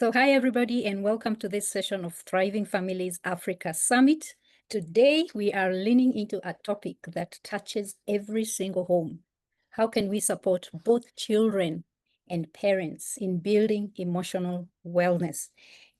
So hi, everybody, and welcome to this session of Thriving Families Africa Summit. Today, we are leaning into a topic that touches every single home. How can we support both children and parents in building emotional wellness?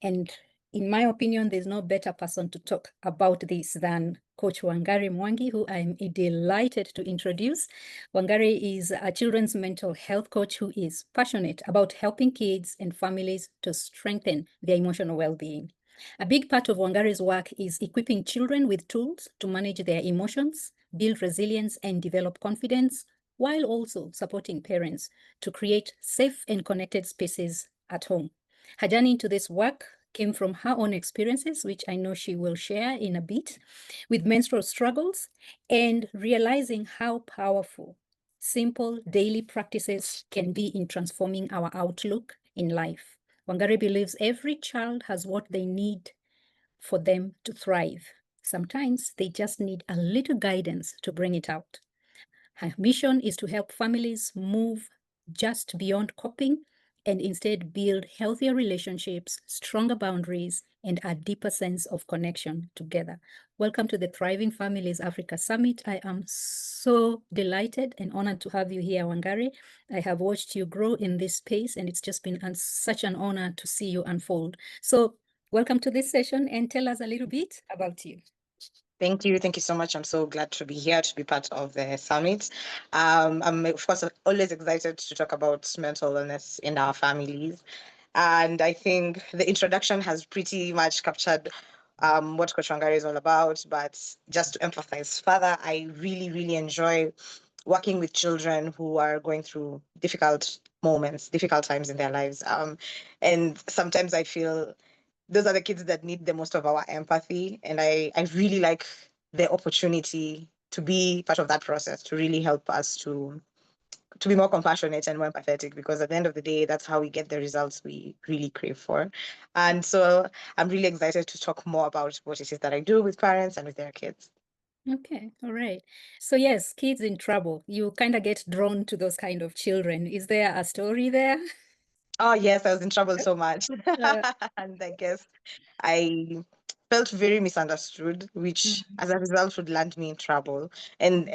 And in my opinion, there's no better person to talk about this than Coach Wangari Mwangi, who I'm delighted to introduce. Wangari is a children's mental health coach who is passionate about helping kids and families to strengthen their emotional well-being. A big part of Wangari's work is equipping children with tools to manage their emotions, build resilience, and develop confidence, while also supporting parents to create safe and connected spaces at home. Her journey into this work came from her own experiences, which I know she will share in a bit, with menstrual struggles and realizing how powerful simple daily practices can be in transforming our outlook in life. Wangari believes every child has what they need for them to thrive. Sometimes they just need a little guidance to bring it out. Her mission is to help families move just beyond coping and instead build healthier relationships, stronger boundaries, and a deeper sense of connection together. Welcome to the Thriving Families Africa Summit. I am so delighted and honored to have you here, Wangari. I have watched you grow in this space, and it's just been such an honor to see you unfold. So welcome to this session, and tell us a little bit about you. Thank you. Thank you so much. I'm so glad to be here to be part of the summit. I'm, of course, always excited to talk about mental illness in our families. And I think the introduction has pretty much captured what Coach Wangari is all about. But just to emphasize further, I really, really enjoy working with children who are going through difficult moments, difficult times in their lives. And sometimes I feel those are the kids that need the most of our empathy. And I really like the opportunity to be part of that process, to really help us to be more compassionate and more empathetic, because at the end of the day, that's how we get the results we really crave for. And so I'm really excited to talk more about what it is that I do with parents and with their kids. Okay, all right. So yes, kids in trouble. You kind of get drawn to those kind of children. Is there a story there? Oh, yes, I was in trouble so much. Uh, And I guess I felt very misunderstood, which mm, as a result would land me in trouble. And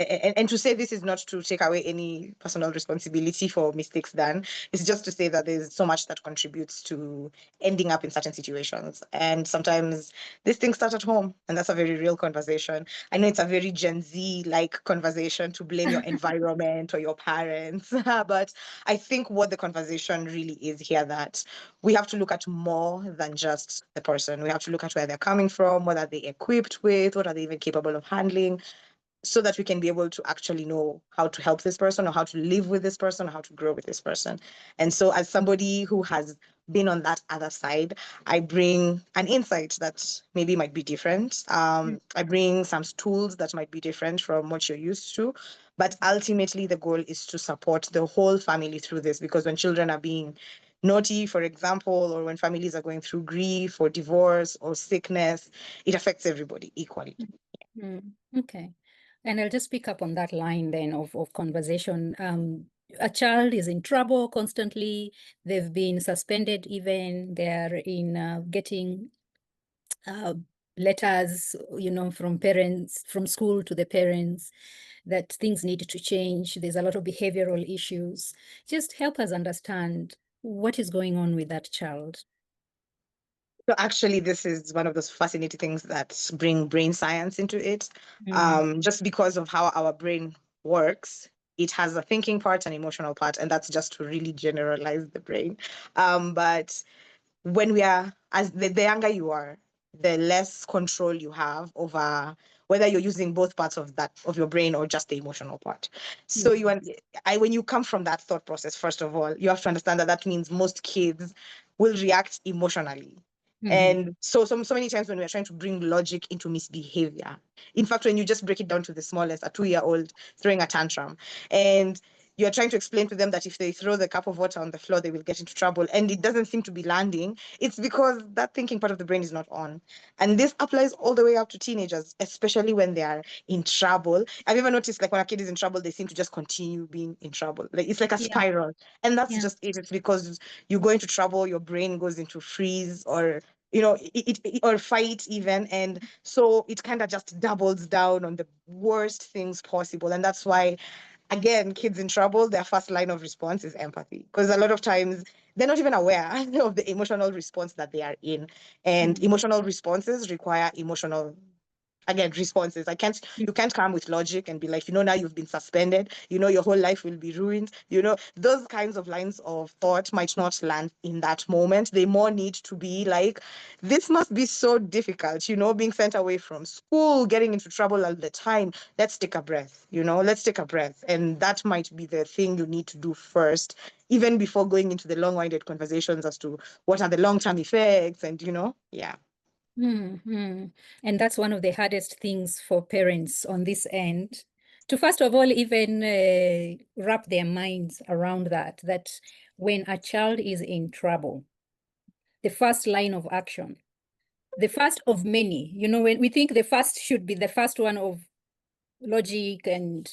to say this is not to take away any personal responsibility for mistakes done. It's just to say that there's so much that contributes to ending up in certain situations. And sometimes these things start at home, and that's a very real conversation. I know it's a very Gen Z like conversation to blame your environment or your parents, but I think what the conversation really is here, that we have to look at more than just the person. We have to look at where they're coming from, what are they equipped with, what are they even capable of handling, so that we can be able to actually know how to help this person, or how to live with this person, or how to grow with this person. And so, as somebody who has been on that other side, I bring an insight that maybe might be different. I bring some tools that might be different from what you're used to. But ultimately, the goal is to support the whole family through this, because when children are being naughty, for example, or when families are going through grief or divorce or sickness, it affects everybody equally. okay. And I'll just pick up on that line then of conversation. A child is in trouble constantly. They've been suspended even. They're in getting uh, letters, from parents, from school to the parents, that things need to change. There's a lot of behavioral issues. Just help us understand what is going on with that child. So actually, this is one of those fascinating things that bring brain science into it. Mm, Just because of how our brain works, it has a thinking part and emotional part, and that's just to really generalize the brain. But when we are, as the younger you are, the less control you have over whether you're using both parts of that of your brain or just the emotional part. So mm, when you come from that thought process, first of all, you have to understand that that means most kids will react emotionally. mhm, And so many times when we're trying to bring logic into misbehavior, in fact, when you just break it down to the smallest, a 2-year-old throwing a tantrum, and you're trying to explain to them that if they throw the cup of water on the floor, they will get into trouble, and it doesn't seem to be landing. It's because that thinking part of the brain is not on. And this applies all the way up to teenagers, especially when they are in trouble. Have you ever noticed, like, when a kid is in trouble, they seem to just continue being in trouble? Like, it's like a Yeah. spiral. And that's Yeah. just it. It's because you go into trouble, your brain goes into freeze, or or fight even. And so it kind of just doubles down on the worst things possible. And that's why, again, kids in trouble, their first line of response is empathy. Because a lot of times they're not even aware of the emotional response that they are in. And Mm. emotional responses require emotional, again, responses. You can't come with logic and be like, now you've been suspended, your whole life will be ruined. Those kinds of lines of thought might not land in that moment. They more need to be like, this must be so difficult, being sent away from school, getting into trouble all the time. Let's take a breath, let's take a breath. And that might be the thing you need to do first, even before going into the long-winded conversations as to what are the long-term effects and, yeah. Mm. And that's one of the hardest things for parents on this end, to first of all even wrap their minds around that when a child is in trouble, the first line of action, the first of many, when we think the first should be the first one of logic and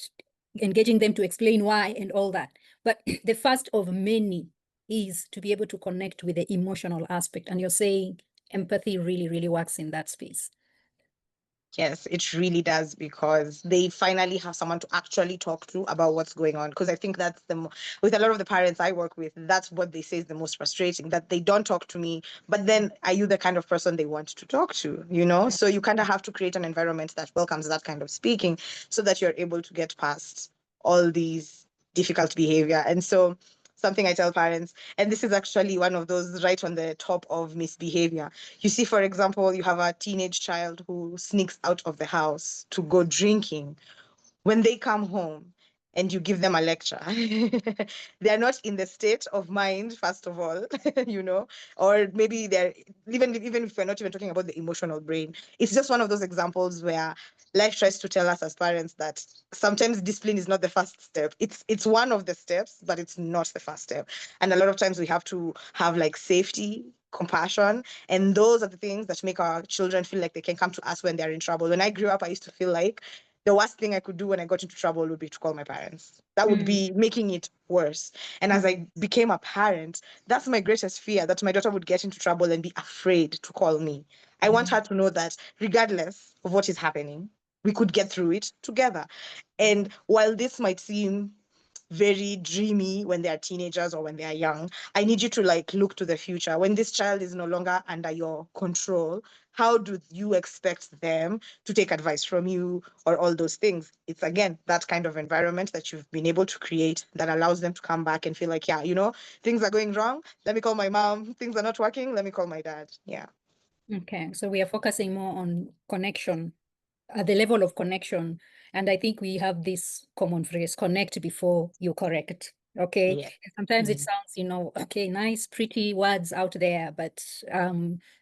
engaging them to explain why and all that, but the first of many is to be able to connect with the emotional aspect. And you're saying empathy really, really works in that space. Yes, it really does, because they finally have someone to actually talk to about what's going on. Because I think that's with a lot of the parents I work with, that's what they say is the most frustrating, that they don't talk to me, but then are you the kind of person they want to talk to, So you kind of have to create an environment that welcomes that kind of speaking so that you're able to get past all these difficult behavior. And so something I tell parents, and this is actually one of those right on the top of misbehavior. You see, for example, you have a teenage child who sneaks out of the house to go drinking. When they come home and you give them a lecture, they're not in the state of mind, first of all, or maybe they're, even if we're not even talking about the emotional brain, it's just one of those examples where life tries to tell us as parents that sometimes discipline is not the first step. It's one of the steps, but it's not the first step. And a lot of times we have to have like safety, compassion, and those are the things that make our children feel like they can come to us when they're in trouble. When I grew up, I used to feel like the worst thing I could do when I got into trouble would be to call my parents. That would Mm. be making it worse. And as I became a parent, that's my greatest fear, that my daughter would get into trouble and be afraid to call me. I want her to know that regardless of what is happening, we could get through it together. And while this might seem very dreamy when they are teenagers or when they are young, I need you to like look to the future. When this child is no longer under your control, how do you expect them to take advice from you or all those things? It's again that kind of environment that you've been able to create that allows them to come back and feel like, yeah, things are going wrong. Let me call my mom. Things are not working. Let me call my dad. Yeah. Okay, so we are focusing more on connection, at the level of connection. And I think we have this common phrase, connect before you correct. Okay. Yeah. Sometimes it Mhm. sounds, okay, nice, pretty words out there, but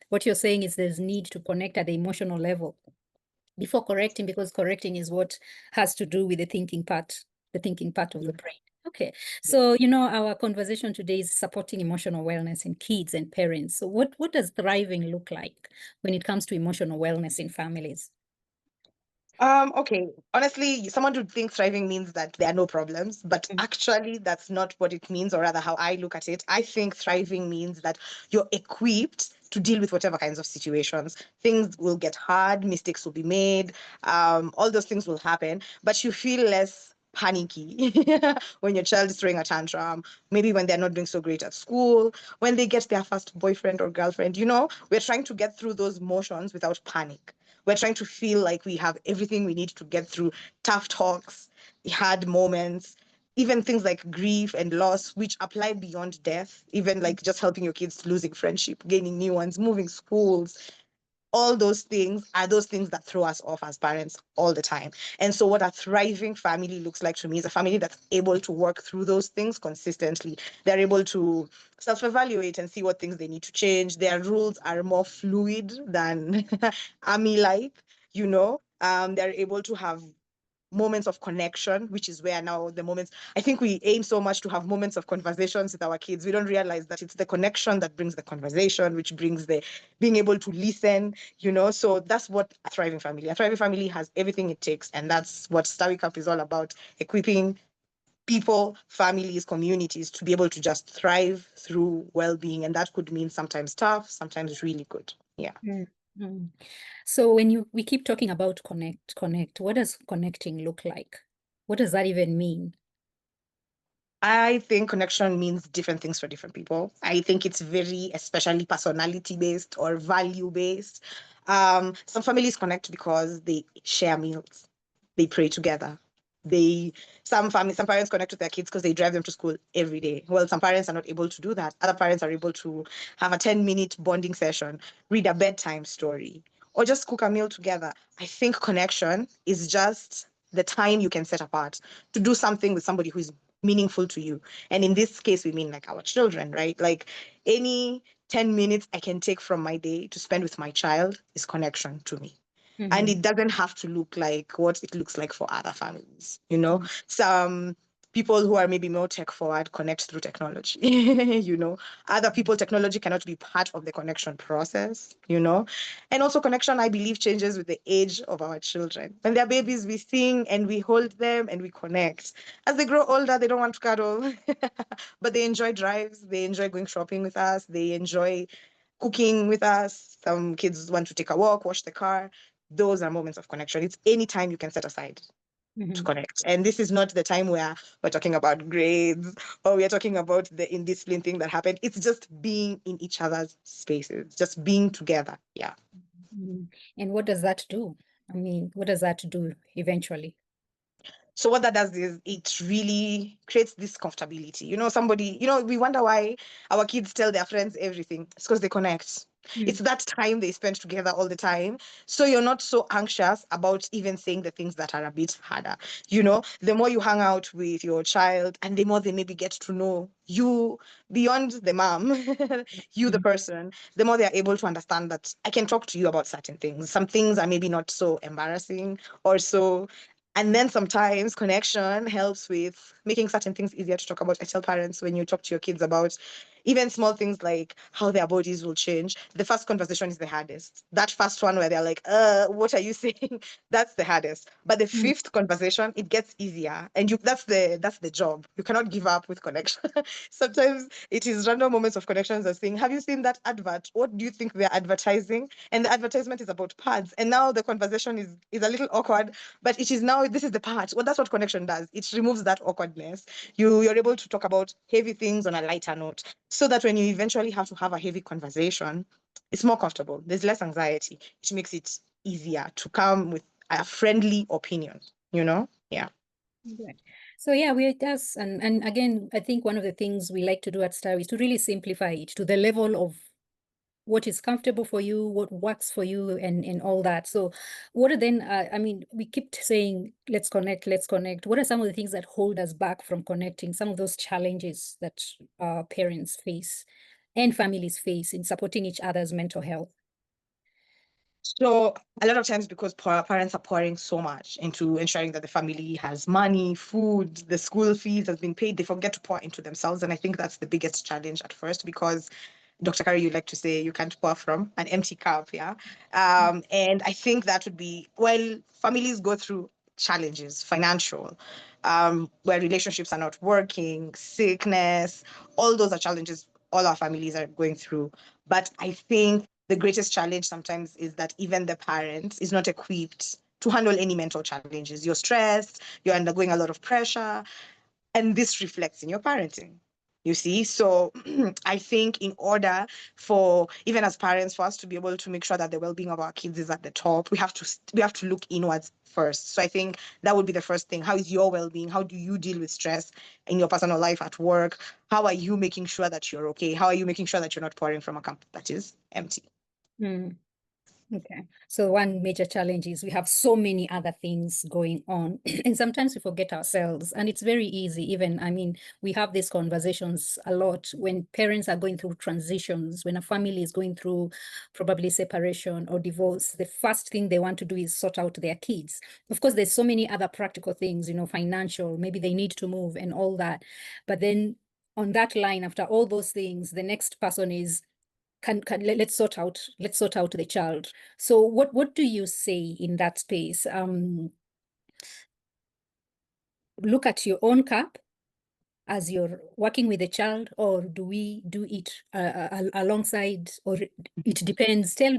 what you're saying is there's need to connect at the emotional level before correcting, because correcting is what has to do with the thinking part of the brain. Okay. So, our conversation today is supporting emotional wellness in kids and parents. So what does thriving look like when it comes to emotional wellness in families? Okay. Honestly, someone would think thriving means that there are no problems, but actually that's not what it means, or rather how I look at it. I think thriving means that you're equipped to deal with whatever kinds of situations. Things will get hard, mistakes will be made, all those things will happen, but you feel less panicky when your child is throwing a tantrum, maybe when they're not doing so great at school, when they get their first boyfriend or girlfriend. We're trying to get through those motions without panic. We're trying to feel like we have everything we need to get through tough talks, hard moments, even things like grief and loss, which apply beyond death, even like just helping your kids losing friendship, gaining new ones, moving schools. All those things are those things that throw us off as parents all the time. And so what a thriving family looks like to me is a family that's able to work through those things consistently. They're able to self-evaluate and see what things they need to change. Their rules are more fluid than army like. They're able to have moments of connection, which is where now the moments, I think we aim so much to have moments of conversations with our kids. We don't realize that it's the connection that brings the conversation, which brings the being able to listen, So that's what a thriving family has everything it takes. And that's what Stawi Cup is all about, equipping people, families, communities to be able to just thrive through well-being. And that could mean sometimes tough, sometimes really good. Yeah. Mm. So when we keep talking about connect, what does connecting look like? What does that even mean? I think connection means different things for different people. I think it's very, especially personality based or value based. Some families connect because they share meals, they pray together. They some parents connect with their kids because they drive them to school every day. Well, some parents are not able to do that. Other parents are able to have a 10-minute bonding session, read a bedtime story, or just cook a meal together. I think connection is just the time you can set apart to do something with somebody who is meaningful to you. And in this case, we mean like our children, right? Like any 10 minutes I can take from my day to spend with my child is connection to me. And it doesn't have to look like what it looks like for other families, Some people who are maybe more tech forward connect through technology, Other people, technology cannot be part of the connection process, And also connection, I believe, changes with the age of our children. When they're babies, we sing and we hold them and we connect. As they grow older, they don't want to cuddle, but they enjoy drives. They enjoy going shopping with us. They enjoy cooking with us. Some kids want to take a walk, wash the car. Those are moments of connection. It's any time you can set aside to connect. And this is not the time where we're talking about grades or we're talking about the indiscipline thing that happened. It's just being in each other's spaces, just being together. Yeah. And what does that do? I mean, what does that do eventually? So what that does is it really creates this comfortability. Somebody, we wonder why our kids tell their friends everything. It's because they connect. It's that time they spend together all the time. So you're not so anxious about even saying the things that are a bit harder. The more you hang out with your child and the more they maybe get to know you beyond the mom, you, the person, the more they're able to understand that I can talk to you about certain things. Some things are maybe not so embarrassing or so. And then sometimes connection helps with making certain things easier to talk about. I tell parents when you talk to your kids about even small things like how their bodies will change, the first conversation is the hardest. That first one where they're like, what are you saying? That's the hardest. But the fifth conversation, it gets easier. And that's the job. You cannot give up with connection. Sometimes it is random moments of connections of saying, have you seen that advert? What do you think they're advertising? And the advertisement is about pads. And now the conversation is a little awkward, but it is now, this is the part. Well, that's what connection does. It removes that awkwardness. You're able to talk about heavy things on a lighter note so that when you eventually have to have a heavy conversation, it's more comfortable. There's less anxiety, which makes it easier to come with a friendly opinion, Yeah. Good. So yeah, it does. And again, I think one of the things we like to do at Star is to really simplify it to the level of what is comfortable for you, what works for you, and all that. So what are then, I mean, we keep saying, let's connect, let's connect. What are some of the things that hold us back from connecting, some of those challenges that parents face and families face in supporting each other's mental health? So a lot of times because parents are pouring so much into ensuring that the family has money, food, the school fees has been paid, they forget to pour into themselves. And I think that's the biggest challenge at first because Dr. Kari, you like to say you can't pour from an empty cup, yeah? And I think that would be, well, families go through challenges, financial, where relationships are not working, sickness, all those are challenges all our families are going through. But I think the greatest challenge sometimes is that even the parent is not equipped to handle any mental challenges. You're stressed, you're undergoing a lot of pressure, and this reflects in your parenting. You see, so I think in order for even as parents for us to be able to make sure that the well-being of our kids is at the top, we have to look inwards first. So I think that would be the first thing. How is your well-being? How do you deal with stress in your personal life at work? How are you making sure that you're okay? How are you making sure that you're not pouring from a cup that is empty? Mm. Okay. So one major challenge is we have so many other things going on, and sometimes we forget ourselves. And it's very easy, even, I mean, we have these conversations a lot when parents are going through transitions, when a family is going through probably separation or divorce. The first thing they want to do is sort out their kids. Of course, there's so many other practical things, financial, maybe they need to move and all that. But then on that line, after all those things, the next person is let's sort out the child. So what do you say in that space? Look at your own cup as you're working with the child, or do we do it alongside, or it depends? Tell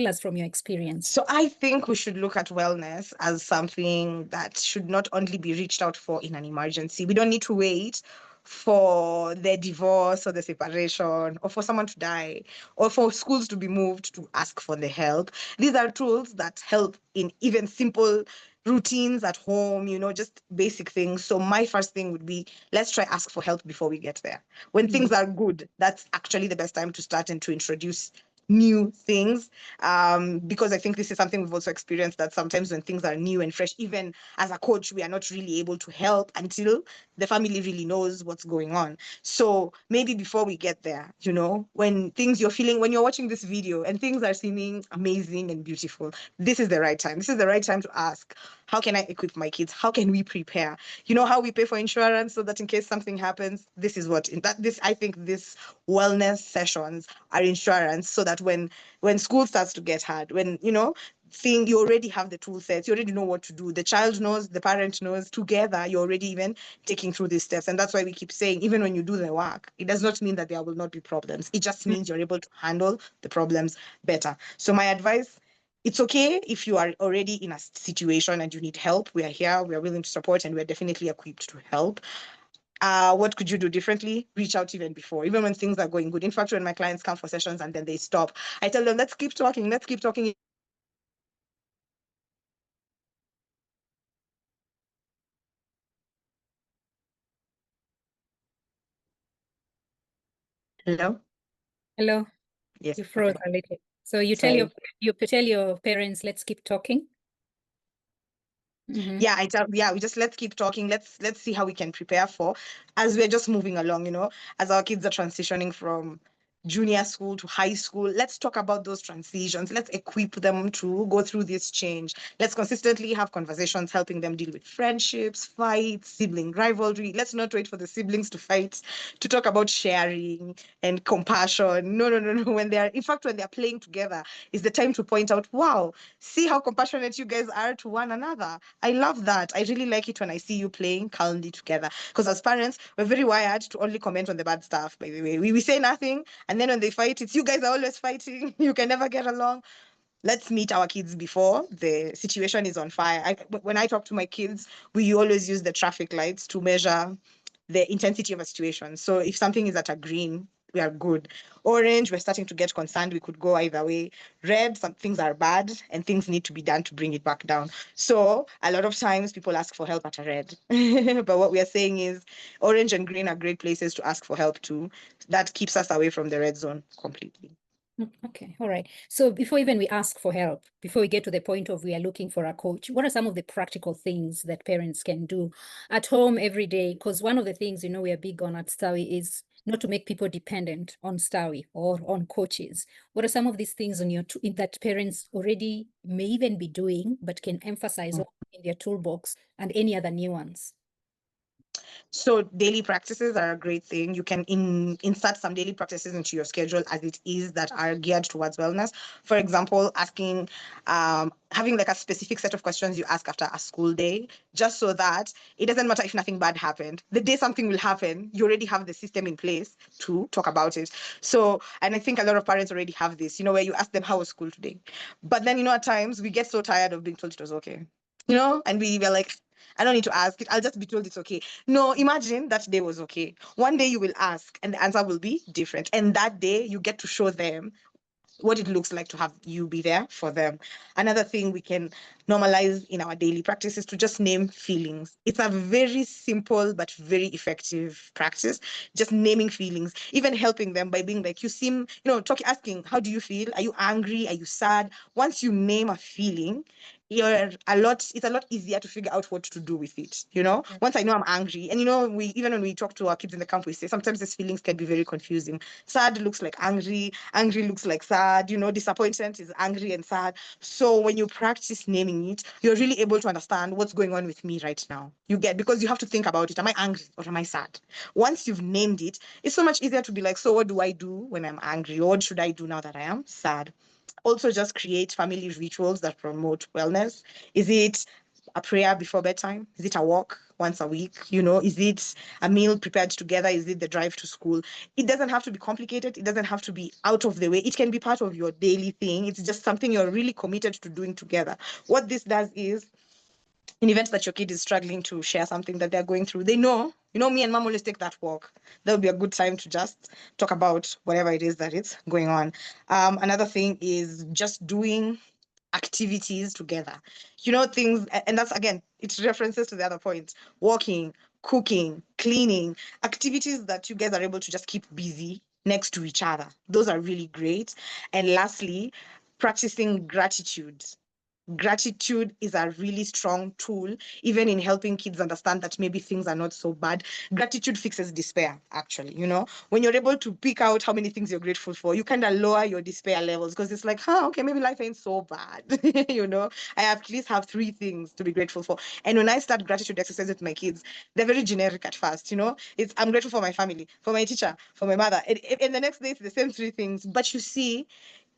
us from your experience. So I think we should look at wellness as something that should not only be reached out for in an emergency. We don't need to wait for the divorce or the separation or for someone to die or for schools to be moved to ask for the help. These are tools that help in even simple routines at home, just basic things. So my first thing would be, let's try ask for help before we get there. When things are good, that's actually the best time to start and to introduce new things, because I think this is something we've also experienced, that sometimes when things are new and fresh, even as a coach, we are not really able to help until the family really knows what's going on. So maybe before we get there, when you're watching this video and things are seeming amazing and beautiful, this is the right time. This is the right time to ask, how can I equip my kids? How can we prepare? How we pay for insurance so that in case something happens, this is what I think this wellness sessions are insurance, so that when school starts to get hard, when you already have the tool sets, you already know what to do. The child knows, the parent knows, together you're already even taking through these steps. And that's why we keep saying, even when you do the work, it does not mean that there will not be problems. It just means you're able to handle the problems better. So my advice, it's okay if you are already in a situation and you need help. We are here, we are willing to support, and we're definitely equipped to help. What could you do differently? Reach out even before, even when things are going good. In fact, when my clients come for sessions and then they stop, I tell them, let's keep talking, let's keep talking. Hello? Hello, Yes. you froze Okay. a little. So you Sorry. tell your parents, let's keep talking. Mm-hmm. We just, let's keep talking. Let's see how we can prepare for, as we're just moving along, as our kids are transitioning from junior school to high school. Let's talk about those transitions. Let's equip them to go through this change. Let's consistently have conversations helping them deal with friendships, fights, sibling rivalry. Let's not wait for the siblings to fight to talk about sharing and compassion. No, no, no, no. When they're playing together, is the time to point out, wow, see how compassionate you guys are to one another. I love that. I really like it when I see you playing calmly together. Because as parents, we're very wired to only comment on the bad stuff, by the way. We say nothing, and then when they fight, it's you guys are always fighting. You can never get along. Let's meet our kids before the situation is on fire. When I talk to my kids, we always use the traffic lights to measure the intensity of a situation. So if something is at a green, we are good. Orange, we're starting to get concerned. We could go either way. Red, some things are bad and things need to be done to bring it back down. So a lot of times people ask for help at a red. But what we are saying is orange and green are great places to ask for help too. That keeps us away from the red zone completely. Okay, all right. So before even we ask for help, before we get to the point of we are looking for a coach, what are some of the practical things that parents can do at home every day? Because one of the things, we are big on at Stawi is not to make people dependent on Stawi or on coaches. What are some of these things that parents already may even be doing, but can emphasize on in their toolbox, and any other new ones? So daily practices are a great thing. You can insert some daily practices into your schedule as it is that are geared towards wellness. For example, having like a specific set of questions you ask after a school day, just so that it doesn't matter if nothing bad happened. The day something will happen, you already have the system in place to talk about it. So, and I think a lot of parents already have this, where you ask them, how was school today? But then, at times we get so tired of being told it was okay, and we were like, I don't need to ask it. I'll just be told it's okay. No, imagine that day was okay. One day you will ask and the answer will be different. And that day you get to show them what it looks like to have you be there for them. Another thing we can normalize in our daily practice is to just name feelings. It's a very simple but very effective practice. Just naming feelings, even helping them by being like, you seem, asking, how do you feel? Are you angry? Are you sad? Once you name a feeling, it's a lot easier to figure out what to do with it. Once I know I'm angry, and even when we talk to our kids in the camp, we say sometimes these feelings can be very confusing. Sad looks like angry looks like sad, disappointment is angry and sad. So when you practice naming it, you're really able to understand what's going on with me right now. Because you have to think about it. Am I angry or am I sad? Once you've named it, it's so much easier to be like, so what do I do when I'm angry? Or what should I do now that I am sad? Also, just create family rituals that promote wellness. Is it a prayer before bedtime? Is it a walk once a week? Is it a meal prepared together? Is it the drive to school? It doesn't have to be complicated. It doesn't have to be out of the way. It can be part of your daily thing. It's just something you're really committed to doing together. What this does is, in events that your kid is struggling to share something that they're going through, they know, me and mom always take that walk. That would be a good time to just talk about whatever it is that is going on. Another thing is just doing activities together. Things, and that's again, it references to the other point: walking, cooking, cleaning, activities that you guys are able to just keep busy next to each other. Those are really great. And lastly, practicing gratitude. Gratitude is a really strong tool, even in helping kids understand that maybe things are not so bad. Gratitude fixes despair, actually. When you're able to pick out how many things you're grateful for, you kind of lower your despair levels, because it's like, okay, maybe life ain't so bad. I at least have 3 things to be grateful for. And when I start gratitude exercises with my kids, they're very generic at first. It's, I'm grateful for my family, for my teacher, for my mother. And the next day, it's the same 3 things. But you see,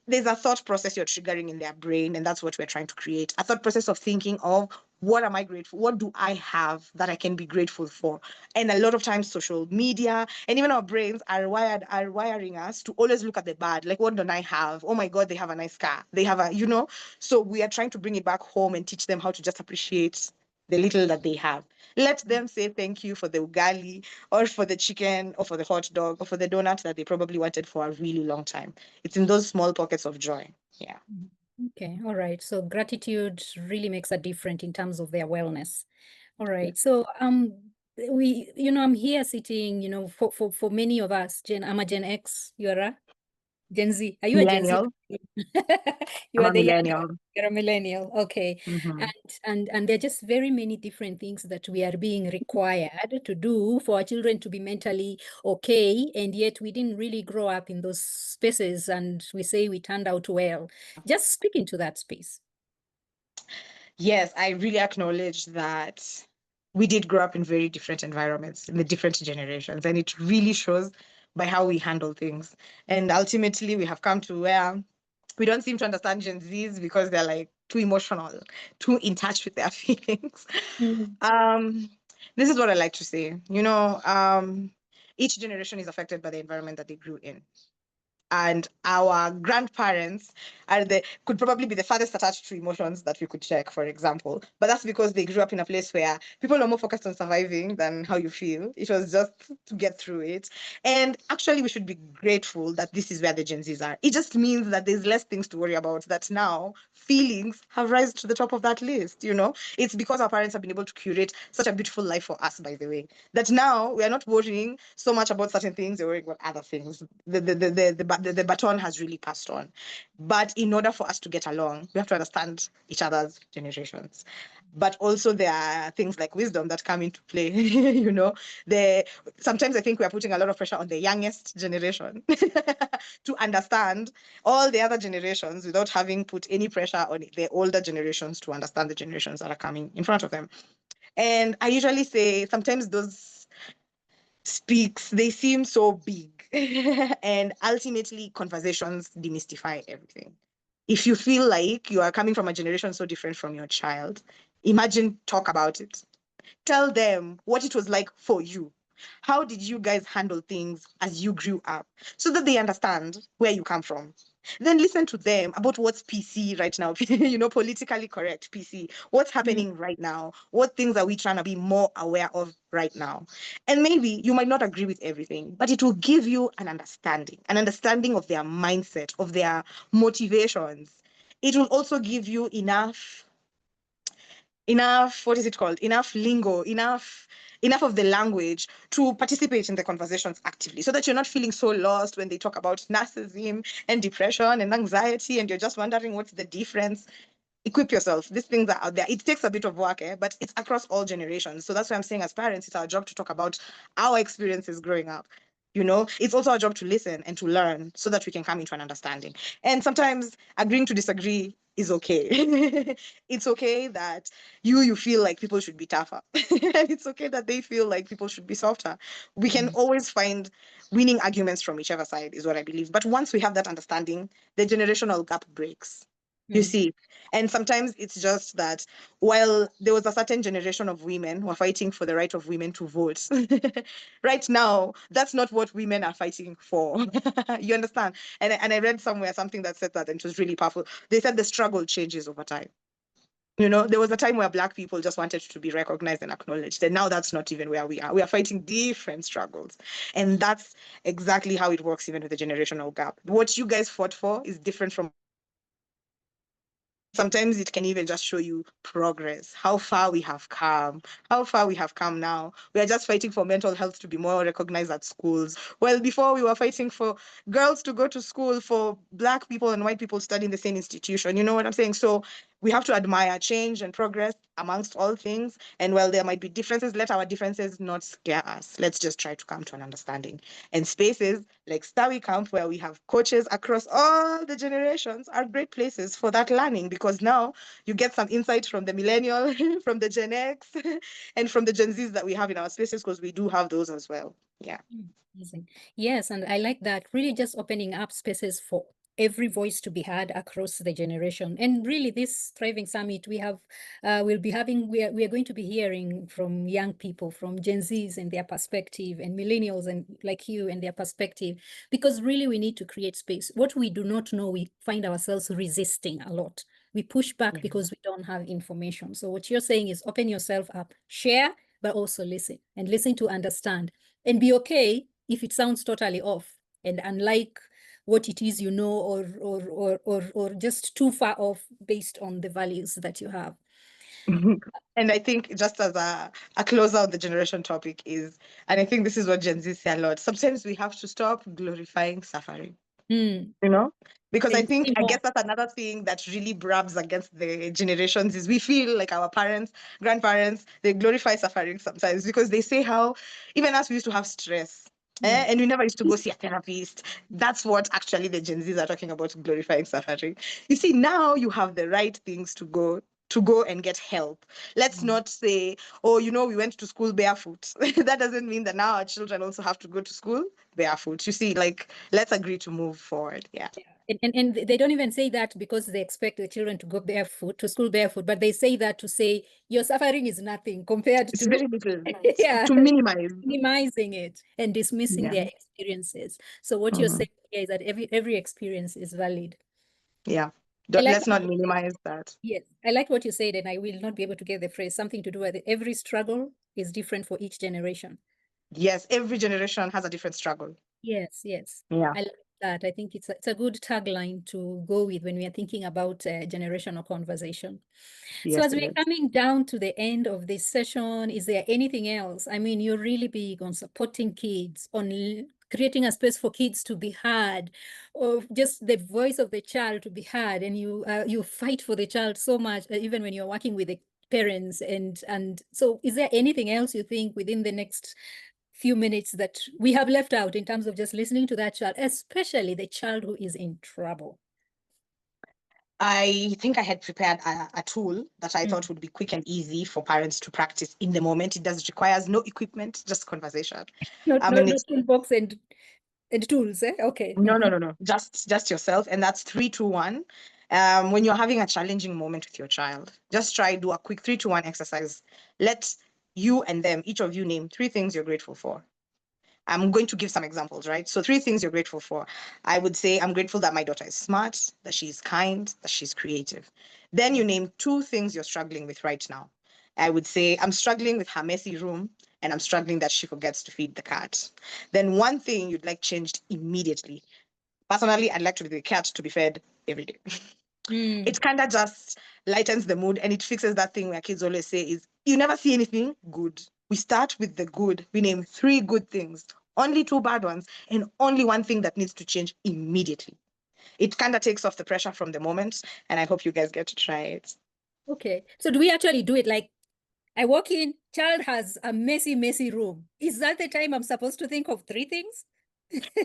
there's a thought process you're triggering in their brain, and that's what we're trying to create. A thought process of thinking of, what am I grateful? What do I have that I can be grateful for? And a lot of times social media and even our brains are wiring us to always look at the bad. Like, what don't I have? Oh my God, they have a nice car. They have so we are trying to bring it back home and teach them how to just appreciate the little that they have. Let them say thank you for the ugali, or for the chicken, or for the hot dog, or for the donut that they probably wanted for a really long time. It's in those small pockets of joy. Yeah. Okay, all right. So gratitude really makes a difference in terms of their wellness. All right. So I'm here sitting, for many of us, I'm a Gen X, you're a Gen Z. Are you a Gen Z? Millennial. You I'm are a the younger. millennial. You're a millennial. Okay. Mhm. And there are just very many different things that we are being required to do for our children to be mentally okay. And yet we didn't really grow up in those spaces, and we say we turned out well. Just speak into that space. Yes, I really acknowledge that we did grow up in very different environments in the different generations, and it really shows by how we handle things. And ultimately, we have come to where we don't seem to understand Gen Zs because they're like too emotional, too in touch with their feelings. Mm. Um, this is what I like to say. Each generation is affected by the environment that they grew in. And our grandparents could probably be the farthest attached to emotions that we could check, for example. But that's because they grew up in a place where people are more focused on surviving than how you feel. It was just to get through it. And actually, we should be grateful that this is where the Gen Zs are. It just means that there's less things to worry about, that now feelings have risen to the top of that list. It's because our parents have been able to curate such a beautiful life for us, by the way, that now we are not worrying so much about certain things, we're worrying about other things. The baton has really passed on. But in order for us to get along, we have to understand each other's generations. But also there are things like wisdom that come into play. Sometimes I think we are putting a lot of pressure on the youngest generation to understand all the other generations without having put any pressure on the older generations to understand the generations that are coming in front of them. And I usually say sometimes those speaks, they seem so big. And ultimately, conversations demystify everything. If you feel like you are coming from a generation so different from your child, imagine, talk about it. Tell them what it was like for you. How did you guys handle things as you grew up, so that they understand where you come from? then listen to them about what's PC right now, politically correct PC. What's happening right now? What things are we trying to be more aware of right now? And maybe you might not agree with everything, but it will give you an understanding of their mindset, of their motivations. It will also give you enough, what is it called, enough lingo, enough of the language to participate in the conversations actively, so that you're not feeling so lost when they talk about narcissism and depression and anxiety and you're just wondering what's the difference. Equip yourself. These things are out there. It takes a bit of work, but it's across all generations. So that's why I'm saying, as parents, it's our job to talk about our experiences growing up. It's also our job to listen and to learn so that we can come into an understanding. And sometimes agreeing to disagree is okay. It's okay that you feel like people should be tougher. And it's okay that they feel like people should be softer. We can always find winning arguments from whichever side, is what I believe. But once we have that understanding, the generational gap breaks. You see, and sometimes it's just that while there was a certain generation of women who are fighting for the right of women to vote, right now, that's not what women are fighting for. You understand? And I read somewhere something that said that, and it was really powerful. They said the struggle changes over time. There was a time where Black people just wanted to be recognized and acknowledged. And now that's not even where we are. We are fighting different struggles. And that's exactly how it works, even with the generational gap. What you guys fought for is different from. Sometimes it can even just show you progress, how far we have come, now. We are just fighting for mental health to be more recognized at schools. Well, before we were fighting for girls to go to school, for Black people and white people to study in the same institution. You know what I'm saying? So we have to admire change and progress amongst all things. And while there might be differences, let our differences not scare us. Let's just try to come to an understanding. And spaces like Stawi Camp, where we have coaches across all the generations, are great places for that learning, because now you get some insight from the millennial, from the Gen X, and from the Gen Zs that we have in our spaces, because we do have those as well. Yeah. Amazing. Yes, and I like that. Really just opening up spaces for every voice to be heard across the generation. And really, this Thriving Summit, we'll be having, we are going to be hearing from young people, from Gen Zs and their perspective, and millennials and like you and their perspective, because really we need to create space. What we do not know, we find ourselves resisting a lot. We push back because we don't have information. So what you're saying is open yourself up, share, but also listen, and listen to understand, and be okay if it sounds totally off and unlike what it is, or just too far off based on the values that you have. And I think, just as a closer on the generation topic is, and I think this is what Gen Z say a lot, sometimes we have to stop glorifying suffering. Because I guess that's another thing that really brabs against the generations, is we feel like our parents, grandparents, they glorify suffering sometimes, because they say how even us, we used to have stress. And we never used to go see a therapist. That's what actually the Gen Zs are talking about, glorifying suffering. You see, now you have the right things to go and get help. Let's not say, oh, we went to school barefoot. That doesn't mean that now our children also have to go to school barefoot. You see, let's agree to move forward. Yeah. And they don't even say that because they expect the children to go barefoot to school barefoot, but they say that to say your suffering is nothing compared It's to very little. yeah, To minimize. minimizing it and dismissing Yeah. their experiences. So what you're saying here is that every experience is valid. Yeah. I like Let's not minimize that. Yes, I like what you said, and I will not be able to get the phrase, something to do with it. Every struggle is different for each generation. Yes, every generation has a different struggle. Yes, yes. Yeah. I like that. I think it's a good tagline to go with when we are thinking about generational conversation. So Yes, as it we're is. coming down to the end of this session, is there anything else? I mean, you're really big on supporting kids, on creating a space for kids to be heard, or just the voice of the child to be heard, and you fight for the child so much, even when you're working with the parents. And so is there anything else you think within the next few minutes that we have left out in terms of just listening to that child, especially the child who is in trouble? I think I had prepared a tool that I thought would be quick and easy for parents to practice in the moment. It requires no equipment, just conversation. No, I no, mean, no it's toolbox and tools, eh? Okay. no. Just yourself, and that's 3, 2, 1. When you're having a challenging moment with your child, just do a quick 3, 2, 1 exercise. Let you and them, each of you, name 3 things you're grateful for. I'm going to give some examples, right? So 3 things you're grateful for. I would say I'm grateful that my daughter is smart, that she's kind, that she's creative. Then you name 2 things you're struggling with right now. I would say I'm struggling with her messy room and I'm struggling that she forgets to feed the cat. Then one thing you'd like changed immediately. Personally, I'd like to the cat to be fed every day. Mm. It kind of just lightens the mood and it fixes that thing where kids always say is you never see anything good. We start with the good. We name 3 good things, only 2 bad ones, and only one thing that needs to change immediately. It kind of takes off the pressure from the moment, and I hope you guys get to try it. Okay. So do we actually do it like I walk in, child has a messy, messy room. Is that the time I'm supposed to think of 3 things?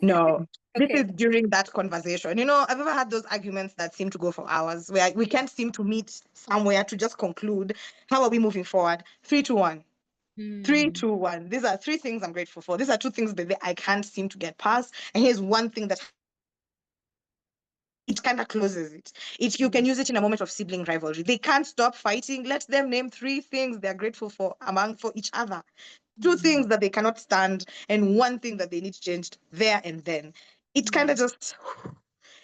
No, this Okay. is during that conversation. You know, I've ever had those arguments that seem to go for hours where we can't seem to meet somewhere to just conclude how are we moving forward. 3, 2, 1. Three, Mm. two, one. These are 3 things I'm grateful for. These are 2 things that I can't seem to get past. And here's one thing that it kind of closes it. You can use it in a moment of sibling rivalry. They can't stop fighting. Let them name 3 things they're grateful for for each other. 2 things that they cannot stand, and one thing that they need changed there and then. It kind of just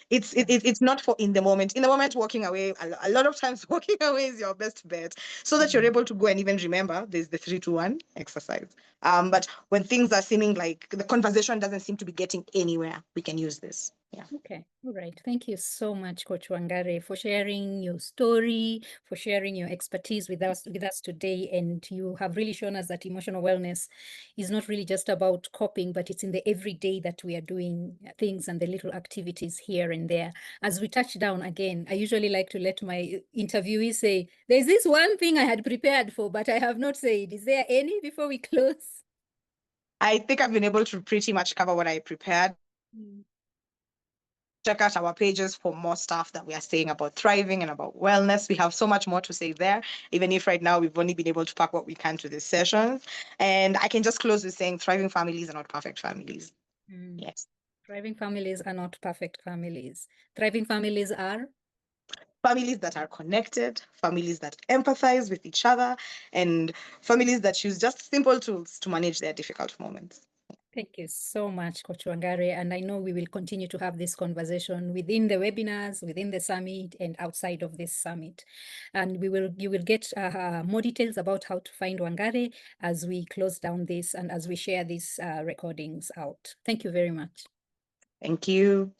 it's not for in the moment. In the moment, walking away, a lot of times walking away is your best bet, so that you're able to go and even remember there's the 3, 2, 1 exercise. But when things are seeming like the conversation doesn't seem to be getting anywhere, we can use this. Yeah. Okay, all right. Thank you so much, Coach Wangari, for sharing your story, for sharing your expertise with us today. And you have really shown us that emotional wellness is not really just about coping, but it's in the everyday that we are doing things and the little activities here and there. As we touch down again, I usually like to let my interviewees say, there's this one thing I had prepared for, but I have not said. Is there any before we close? I think I've been able to pretty much cover what I prepared. Mm. Check out our pages for more stuff that we are saying about thriving and about wellness. We have so much more to say there, even if right now we've only been able to pack what we can to this session. And I can just close with saying thriving families are not perfect families. Mm. Yes. Thriving families are not perfect families. Thriving families are? Families that are connected, families that empathize with each other, and families that use just simple tools to manage their difficult moments. Thank you so much, Coach Wangari. And I know we will continue to have this conversation within the webinars, within the summit, and outside of this summit. And you will get more details about how to find Wangari as we close down this and as we share these recordings out. Thank you very much. Thank you.